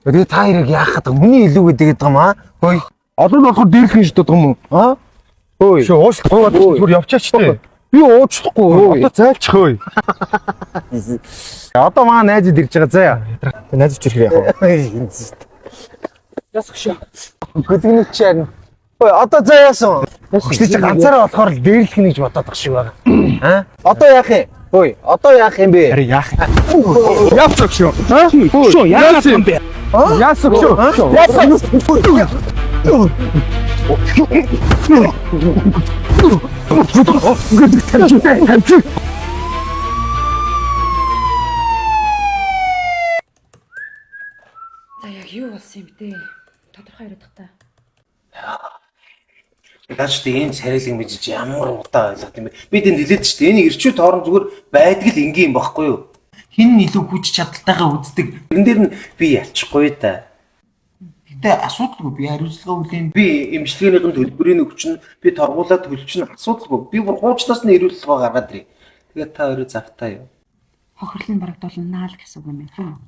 Тэгээ та хоёрыг яах гэдэг хүний илүү гэдэг юм аа. Хөөе. Одоо нь болохоор дээрлэх юм шүү дээ юм уу? Аа? Хөөе. Шөө уучлах зүгээр явчаач тээ. Би уучлахгүй. Одоо зайлчих хөөе. Одоо маа найзад ирж байгаа заяа. Тэг найзад ч ирэх яах вэ? Ясах шээ. Хөдөлгөнөч яг. Хөөе одоо заяасан. Чи ганцаараа болохоор л дээрлэх нь гэж бодоод байгаа шиг байна. Аа? Одоо яах юм? Хөөе. Одоо яах юм бэ? Ари яах юм? Яасах шүү. Аа? Шөө яах юм бэ? Яасах шүү. За яг юу болсон юм бэ? Тодорхой яриад та. Даач тийм царайлаг мэдэж ямар удаа ойлгох юм бэ? Би тэнд хэлээд ч тийм энийг ирчүүд хооронд зүгээр байдаг л энгийн юм багхгүй юу? Хин илүү хүч чадалтайгаа үздэг. Тэрэн дээр нь би ялчихгүй та. Гэтэ асуудалгүй би хариуцлага үлээн би эмчилгээнийхэн төлбөрийн өгчнө би торгуулаад төлчихнө асуудалгүй. Би бүр хуучнаас нь ирүүлэлт гаргаад ирээ. Тэгээд та өөрөө завтаа юу? Хохирлын барагдуулнаа л гэсэн үг юм байна.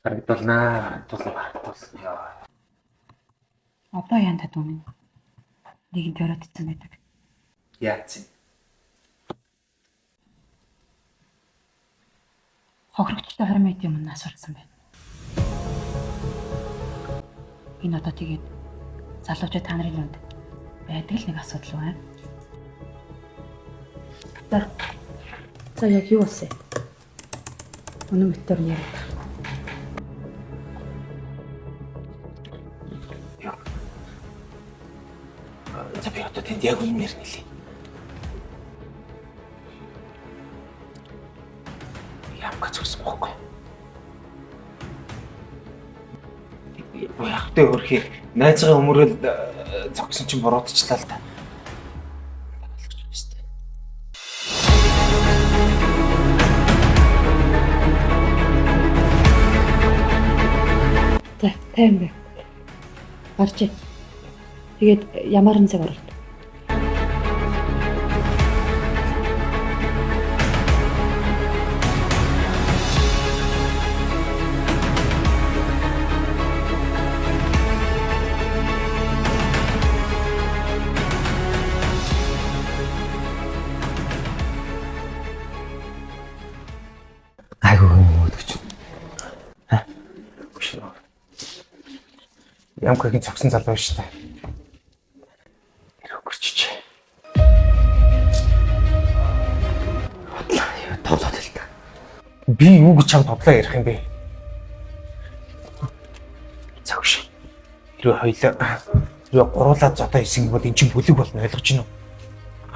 Барагдуулнаа. Яа. Одоо яан татвын нэгэн теоретицсан байдаг. Яац юм? Хохирогчтой 20 минут юм асуурсан байна. Энэ одоо тэгээд залуучууд та нарын хүнд байдаг л нэг асуудал байна. За яг юу болсон? Өнөө мэтэр нь яриад. За би одоо тэнд яг үнээр нэлээ. Ямка зүгсэн бохгүй. Яахтай өрхий найзгаа өмөрөөл зогсон чинь буруутчлаа л та. За тайм бэ. Гарч. Тэгээд ямар нэг цаг оролт. Айгуу мөдөж. Ямкагийн цогсон залуу шүү дээ. Ирүүгэрчиж. Тоглоод л та. Би юу гэж чам тоглоо ярих юм бэ? Цагш. Хэрвээ гуруулаад зодоо хийсэн бол эн чинь бүлэг болно ойлгож байна уу?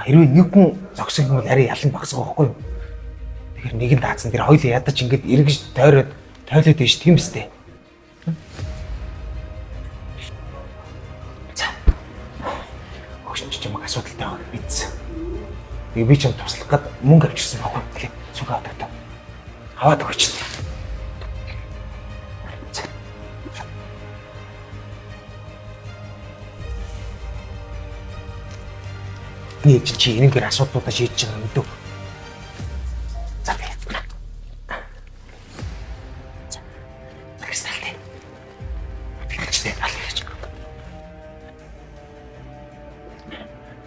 Хэрвээ нэг хүн зогсон юм бол арай ялан багсах байхгүй юу? Тэгэхээр нэгэн даацсан тэр хоёул ядаж ингэж эргэж тойроод тойлоод байж тийм үстэй. Чамаг асуудалтай байгаа биз. Би ч юм туслах гээд мөнгө авчихсан байхгүй тийм зүг авдаг. Аваад өгч. Би чи энэгээр асуудлуудаа шийдэж байгаа мэдв. За би. Кристалтэй. Бичтэй алгаж.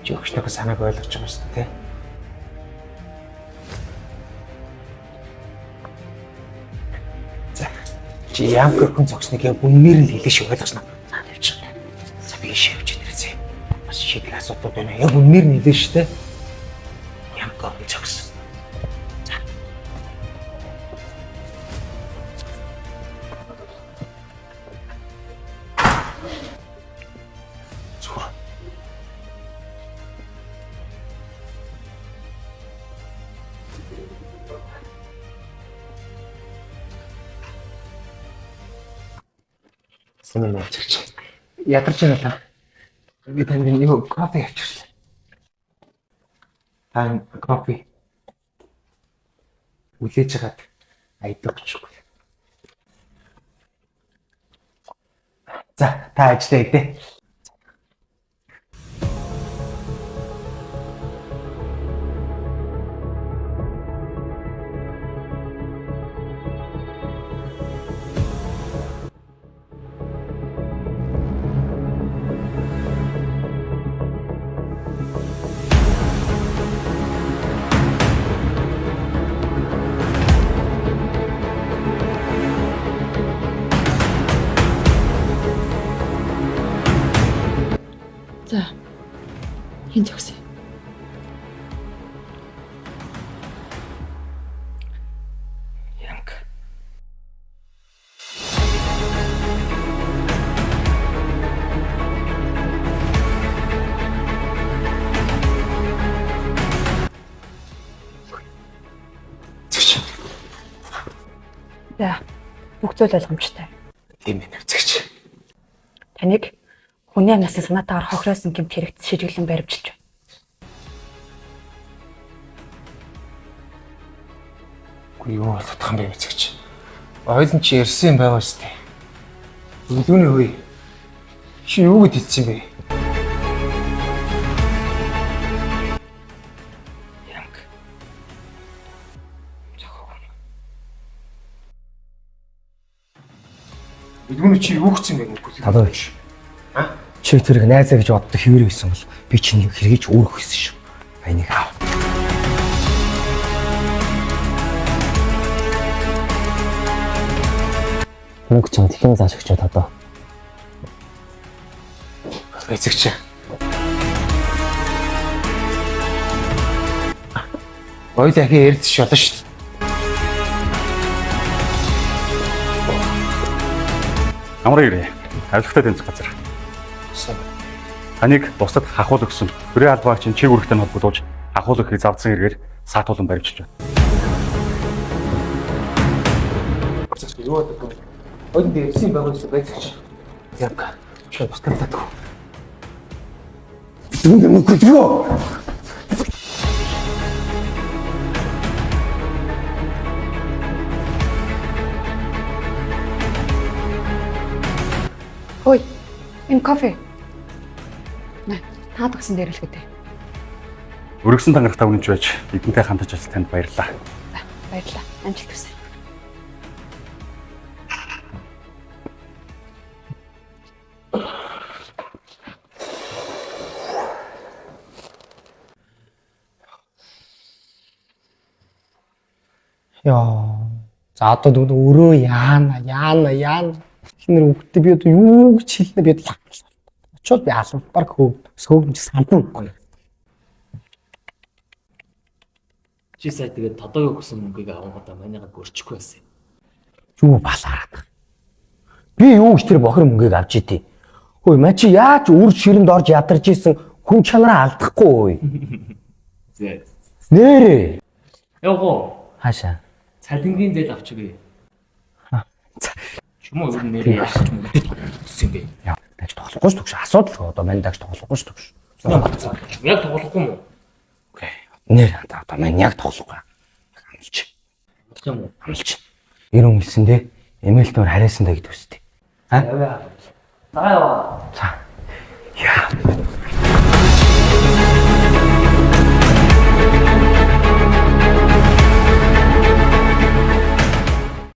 Жогчноо санааг ойлгож байгаа шүү дээ. За. Чи ямка хүн зогсныг яг үнээр л хэлээ шүү ойлгосноо. За тавьчих. За би шивж ирээсэй. Бас шийдэх асуудал байна. Яг үнээр нь хэлээ шүү дээ. Ямка хүн зогсон. За. Зүр. Сэнэн авчирч. Ядарч байна та. Би танд нэг кофе авчирлаа. Тань кофе. Үлээж хагаад айдаг өгчихгүй. За, та ажиллая дээ. Хин зогсъё. Янка. За. Бүх зүйл ойлгомжтой. Тийм ээ нэвцэгч. Таныг хүний амнаас санаатаагаар хохироосон гэмт хэрэгт ширэглэн баримжилж байна. Үгүй юу болчих юм бэ нэвцэгч. Ойлон чи ярьсан юм байгаа шүү дээ. Өглөөний хөөе. Чи юу гэд хэлсэн бэ? Янка. Өглөөний чи юу гэсэн бэ? Талууч. Чи тэрийг найзаа гэж боддог хэвээр байсан бол би чиний хэрэгэж өөрөх байсан шүү. Энийг аав. Мөнгө чам тэхэн зааш өгчөөд одоо. Эцэгч. Ойл ахи ярьж шолно шүү дээ. Амраа ирээ. Авилгатай тэнцэх газар. Таныг бусдад хахуул өгсөн. Хүрээ албаагч чиг үүрэгтэй холбогдуулж хахуул өгөхийг завдсан хэрэгээр саатуулан баримтжилж байна. Юу гэдэг вэ? Ойл ярьсан юм байгаа шүү эцэгч. Янка. Чи бусдад татах. Зүгт мөнгө юу? Хөөе. Энэ кофе. Наа, таад өгсөн дээр л гэдэг. Өргөсөн тангарах тавнж байж эдэнтэй хамтаж ажил танд баярлалаа. За, баярлалаа. Амжилт хүсье. Яа. За одоо дүүд өрөө яана. Хинэр өгтөө би одоо юу гэж хэлнэ би одоо очоод би албаар сөөгч сандан. Чи сая тэгээд тодоогийн өгсөн мөнгийг авангуудаа манайгаа görчихгүй байсан. Юу балаараад. Би юу гэж тэр бохир мөнгийг авч идэ. Хөөе маа чи яаж үр ширэнд орж ядарч исэн хүн чанараа алдахгүй. Зэ. Нэрээ. Явгоо. Хаашаа. Цалингийн зээл авчихъя. Чүмөө юу нэрээ яах юм бэ? Яа, дагч тоглохгүй шүү дээ. Асуудал одоо мань дагч тоглохгүй шүү дээ. Яг тоглохгүй юм уу? Окей. Нэр одоо мань яг тоглохгүй. Амлч. Болох юм уу? Амлч. Ер нь хэлсэн дээ. Эмээлтээр харьяасан даа гэдэг үстэй. Яваа. Таа. За.